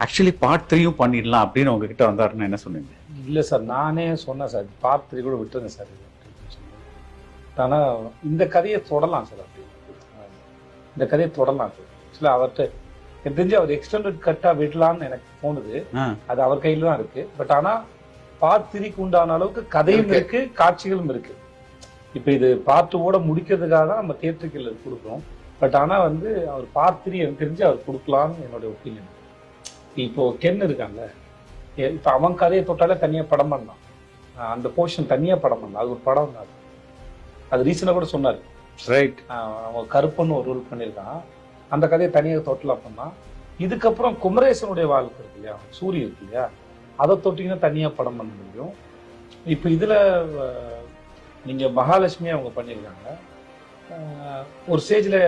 Actually part 3யும் பண்ணிடலாம் அப்படின்னு உங்ககிட்ட வந்தாருன்னு என்ன சொன்னீங்க? இல்லை சார், நானே சொன்னேன் சார், பார்ட் 3 கூட விட்டுருங்க சார் ஆனால் இந்த கதையை தொடலாம் சார். அப்படி இந்த கதையை தொடலாம் சார். ஆக்சுவலாக அவர்கிட்ட எனக்கு தெரிஞ்சு அவர் எக்ஸ்டெண்டட் கட்டாக விடலான்னு எனக்கு தோணுது. அது அவர் கையில் தான் இருக்கு. பட் ஆனால் பார்ட் 3க்கு உண்டான அளவுக்கு கதையும் இருக்கு, காட்சிகளும் இருக்கு. இப்போ இது பார்ட் 2 முடிக்கிறதுக்காக தான் நம்ம தியேட்டருக்கு கொடுக்குறோம். பட் ஆனால் வந்து அவர் பார்ட் 3 எனக்கு தெரிஞ்சு அவர் கொடுக்கலான்னு என்னுடைய ஒப்பீனியன். இப்போ கென் இருக்காங்க, இப்போ அவன் கதையை தொட்டாலே தனியாக படம் பண்ணலாம். அந்த போர்ஷன் தனியாக படம் பண்ணலாம். அது ஒரு படம் தான். அது ரீசனாக கூட சொன்னார். ரைட். அவன் கருப்புன்னு ஒரு ரோல் பண்ணியிருக்கான். அந்த கதையை தனியாக தொட்டலாம் பண்ணால். இதுக்கப்புறம் குமரேசனுடைய வாழ்க்கை இருக்கு இல்லையா, சூரிய இருக்கு இல்லையா, அதை தொட்டிங்கன்னா தனியாக படம் பண்ண முடியும். இப்போ இதில் நீங்கள் மகாலட்சுமி அவங்க பண்ணியிருக்காங்க. ஒரு ஸ்டேஜில்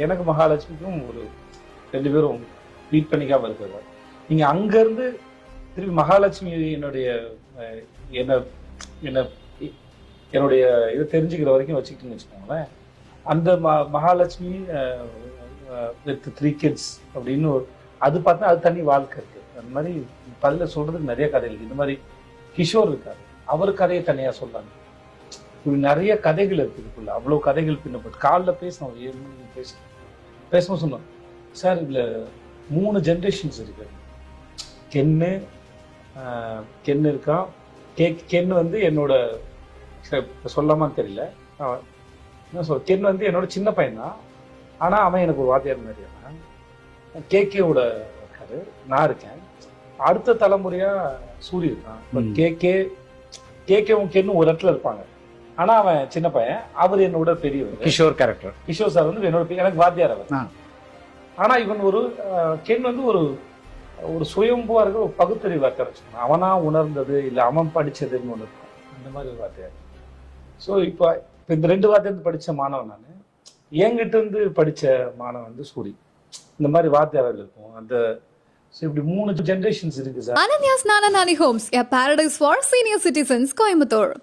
எனக்கு மகாலட்சுமிக்கும் ஒரு 2 பேரும் மீட் பண்ணிக்காமல் இருக்கிறார். நீங்கள் அங்கேருந்து திருப்பி மகாலட்சுமி என்னுடைய இதை தெரிஞ்சுக்கிற வரைக்கும் வச்சுக்கிட்டுன்னு வச்சுக்கோங்களேன். அந்த மகாலட்சுமி வித் 3 kids அப்படின்னு அது பார்த்தா அது தனி வாழ்க்கை இருக்குது. அந்த மாதிரி பதில் சொல்கிறதுக்கு நிறைய கதைகள் இருக்குது. இந்த மாதிரி கிஷோர் இருக்காரு, அவர் கதையை தனியாக சொல்லாங்க. இப்படி நிறைய கதைகள் இருக்குது இதுக்குள்ள. அவ்வளோ கதைகள் பின்னப்பட்டு காலைல பேசினோம், 7 மணிக்கு பேசணும் சொன்னோம் சார். இதில் 3 ஜென்ரேஷன்ஸ் இருக்கு. கென்னு இருக்கான். கென் வந்து என்னோட சொல்லாமான்னு தெரியல, என்ன சொல், கென் வந்து என்னோட சின்ன பையன் தான். ஆனால் அவன் எனக்கு ஒரு வாத்தியார் மாதிரியான கேகேவோட இருக்காரு, நான் இருக்கேன். அடுத்த தலைமுறையா சூரிய இருக்கான். கேகேவும் கென்னும் ஒரு இடத்துல இருப்பாங்க. ஆனால் அவன் சின்ன பையன், அவர் என்னோட பெரியவர். கிஷோர் கேரக்டர், கிஷோர் சார் வந்து என்னோட எனக்கு வாத்தியார் அவர். ஆனால் இவன் ஒரு கென் வந்து ஒரு சுயம்புவா இருக்க ஒரு பகுத்தறிவு வார்த்தை. அவனா உணர்ந்தது இல்லை அவன் படிச்சதுன்னு ஒன்று இருக்கும். அந்த மாதிரி ஒரு வார்த்தையார். ஸோ இப்போ இந்த 2 வார்த்தையிலிருந்து படித்த மாணவன் நான், என்கிட்ட இருந்து படித்த மாணவன் வந்து சூரி. இந்த மாதிரி வார்த்தையாளர்கள் இருக்கும். அந்த இப்படி 3 ஜென்ரேஷன்ஸ் இருக்கு sir. Ananya's Nana Nani Homes, a paradise for senior citizens, Coimbatore.